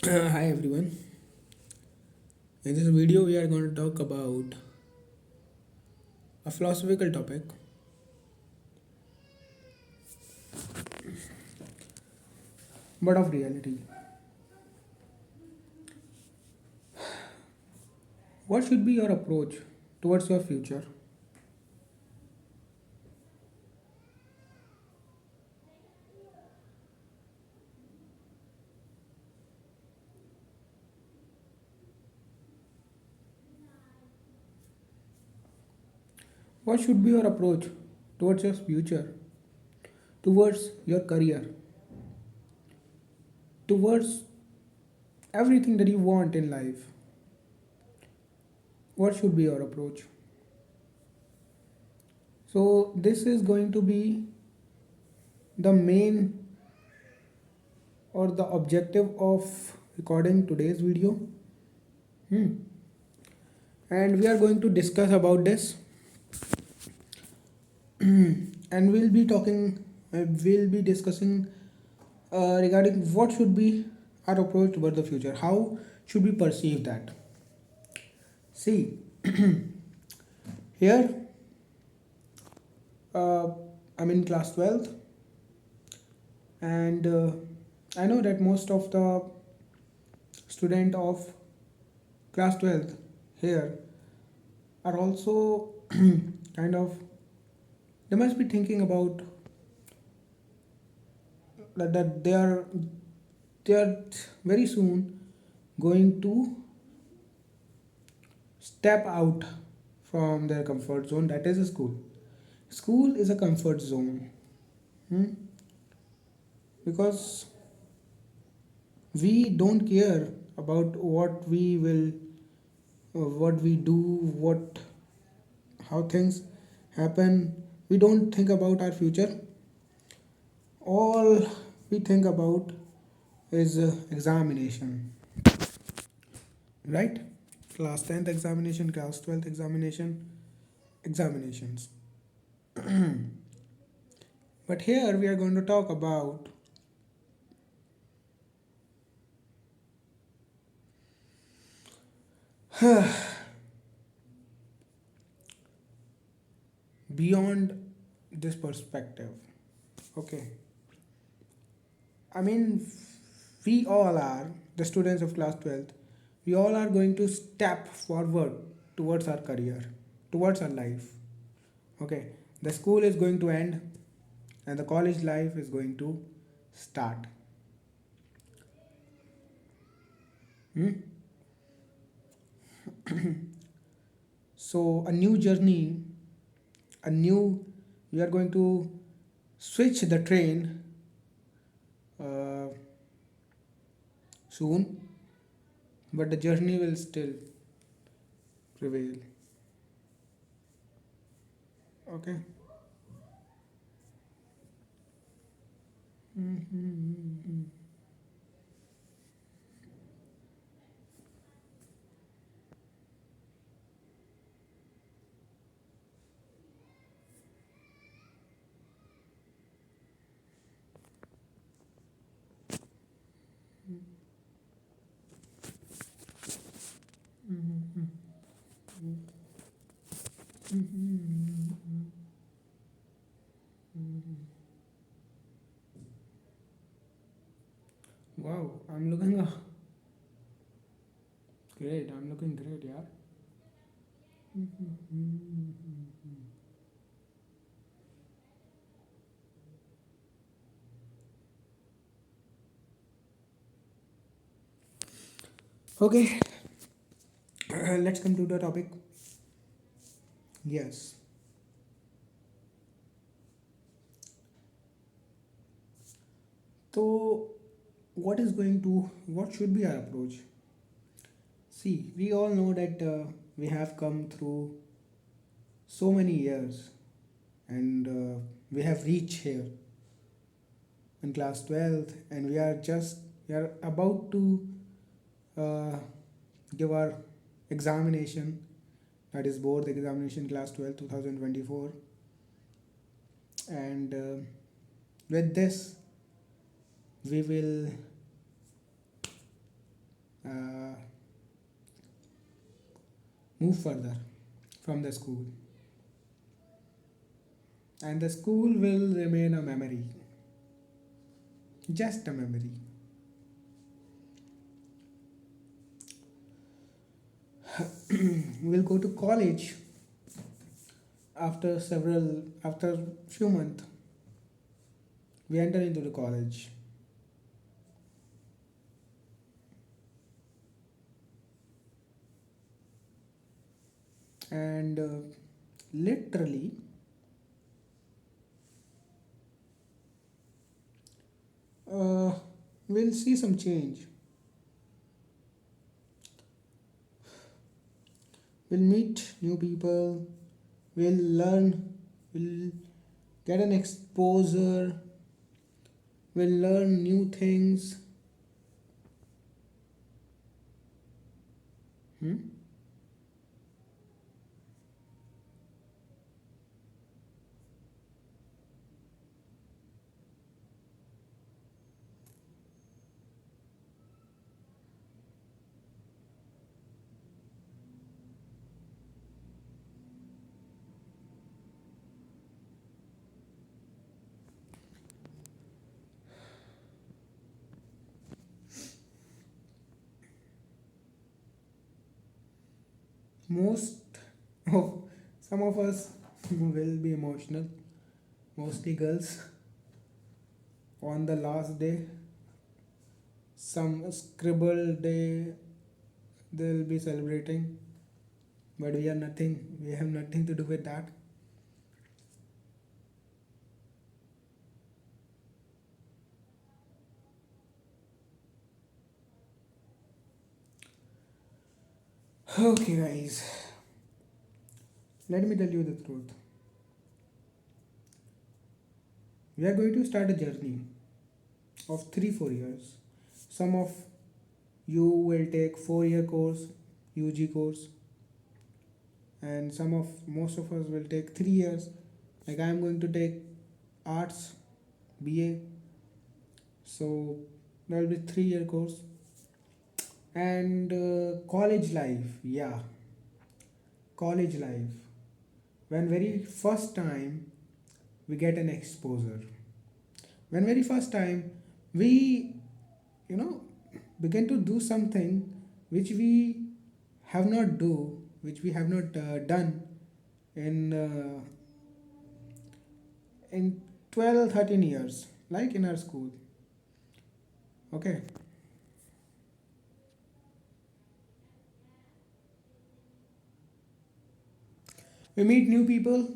Hi everyone. In this video, we are going to talk about a philosophical topic. But of reality. What should be your approach towards your future? What should be your approach towards your future, towards your career, towards everything that you want in life? What should be your approach? So, this is going to be the main or the objective of recording today's video. Hmm. And we are going to discuss about this and we'll be discussing regarding what should be our approach toward the future, how should we perceive that. See, here uh, I'm in class 12th, and I know that most of the student of class 12th here are also kind of, they must be thinking about that they are very soon going to step out from their comfort zone, that is school. School is a comfort zone. Hmm? Because we don't care about what we do, what how things happen. We don't think about our future. All we think about is examination, right? Class 10th examination, class 12th examination, examinations. But here we are going to talk about beyond this perspective. Okay, I mean, we all are the students of class 12th. We all are going to step forward towards our career, towards our life. Okay, the school is going to end and the college life is going to start. Hmm? So, a new journey, a new, we are going to switch the train uh, soon, but the journey will still prevail. Okay. Mm-hmm. Wow, I'm looking great. I'm looking great, yeah. Okay, let's come to the topic. Yes. So, what should be our approach? See, we all know that we have come through so many years and we have reached here in class 12th, and we are about to uh, give our examination, that is board examination class 12 2024. And with this we will uh, move further from the school, and the school will remain a memory, just a memory. We'll go to college after few months. We enter into the college, and literally uh, we'll see some change. We'll meet new people, we'll learn, we'll get an exposure, we'll learn new things. Hmm? Most of some of us will be emotional, mostly girls, on the last day. Some scribble day they'll be celebrating, but we are nothing. We have nothing to do with that. Okay, guys, let me tell you the truth. We are going to start a journey of 3 4 years. Some of you will take 4 year course, UG course, and some of most of us will take 3 years. Like I am going to take arts, BA, so there will be 3 year course. And college life, yeah, college life. When very first time we get an exposure, when very first time we, you know, begin to do something which we have not do, which we have not done in in 12 13 years, like in our school. Okay, we meet new people.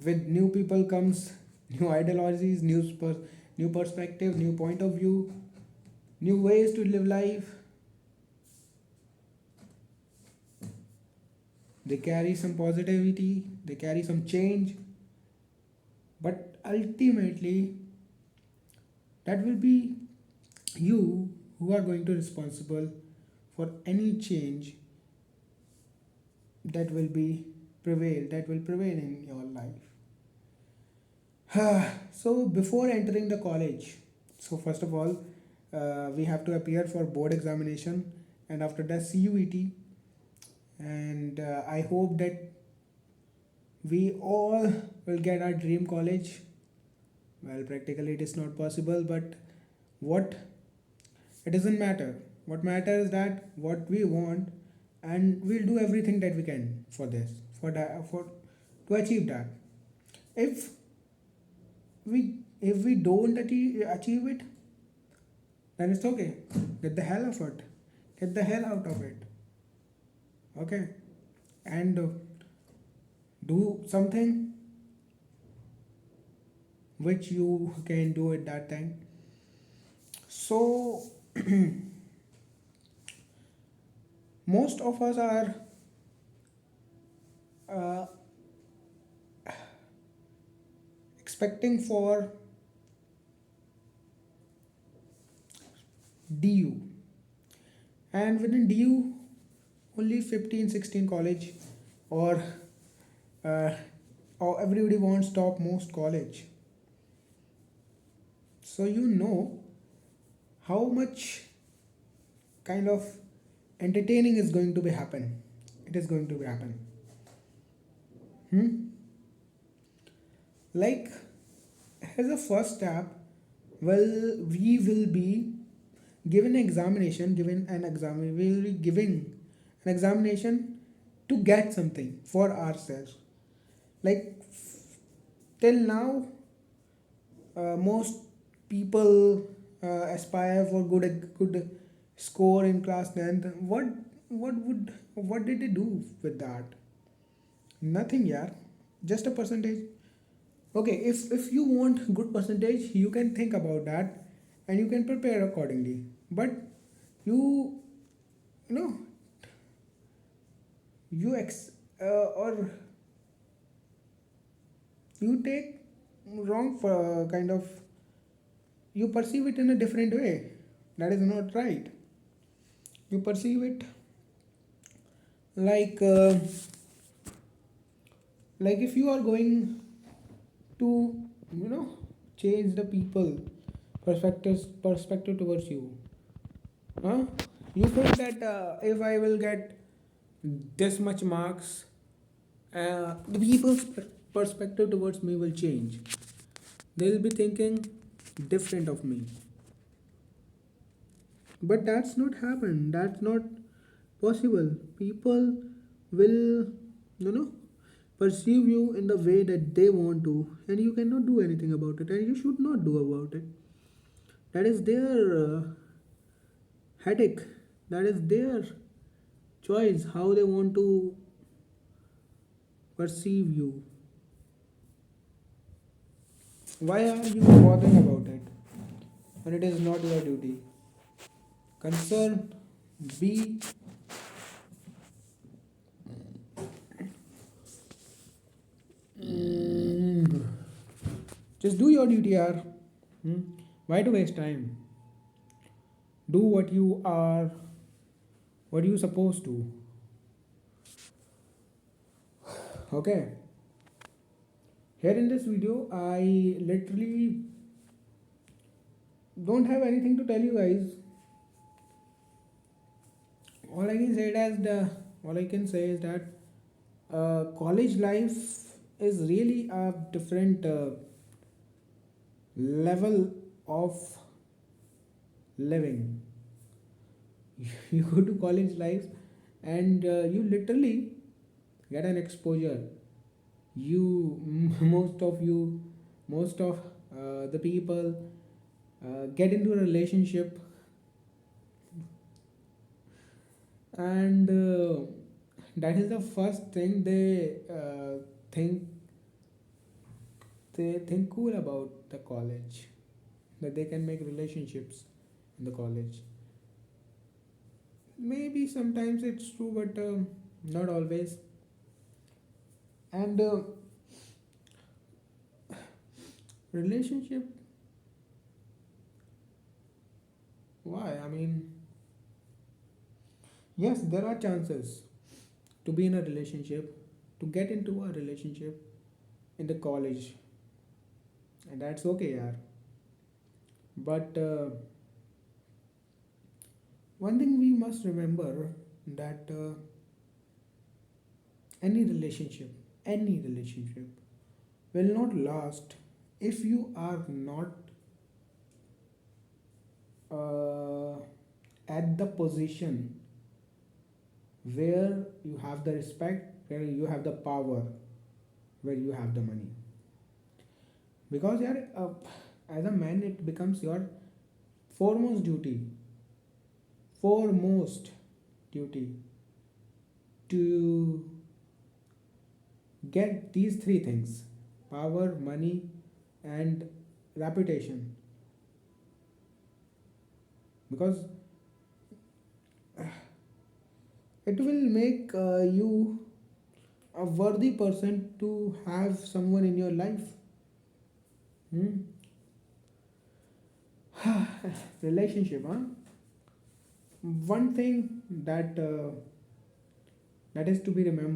With new people comes new ideologies, new perspective, new point of view, new ways to live life. They carry some positivity, they carry some change, but ultimately that will be you who are going to responsible for any change that will prevail in your life. So before entering the college, so first of all, we have to appear for board examination, and after that CUET. And I hope that we all will get our dream college. Well, practically it is not possible, but what, it doesn't matter. What matters is that what we want, and we'll do everything that we can for this, for that, for to achieve that. If if we don't achieve it, then it's okay. Get the hell of it. Get the hell out of it. Okay, and do something which you can do at that time. So most of us are uh, expecting for DU, and within DU only 15 16 college, or uh, or everybody wants topmost college. So you know how much kind of entertaining is going to be happen. It is going to be happen. Hmm? Like, as a first step, well, we will be given an exam, we will be giving an examination to get something for ourselves. Like, till now, most people aspire for good score in class 10th. What did they do with that? Nothing, yeah. Just a percentage. Okay, if you want good percentage, you can think about that and you can prepare accordingly. But you you know you or you take wrong for kind of, you perceive it in a different way. That is not right. You perceive it like like if you are going to you know change the people perspective towards you, huh? You think that if I will get this much marks, the people's perspective towards me will change. They will be thinking different of me. But that's not happen. That's not possible. People will, you know, perceive you in the way that they want to, and you cannot do anything about it, and you should not do about it. That is their headache. That is their choice how they want to perceive you. Why are you bothering about it when it is not your duty? Concern, be, just do your duty, yaar. Hmm? Why to waste time? Do what you supposed to. Okay. Here in this video, I literally don't have anything to tell you guys. All I can say is the all I can say is that college life is really a different level of living. You go to college life and you literally get an exposure. You most of the people get into a relationship, and that is the first thing think they think cool about the college, that they can make relationships in the college. Maybe sometimes it's true, but not always. And relationship, why? I mean, yes, there are chances to be in a relationship, to get into a relationship in the college, and that's okay, yeah. But one thing we must remember, that any relationship will not last if you are not uh, at the position where you have the respect, where you have the power, where you have the money. Because yeah, as a man, it becomes your foremost duty, foremost duty to get these three things: power, money, and reputation. Because it will make you a worthy person to have someone in your life. Hmm? Relationship, huh? One thing that that is to be remembered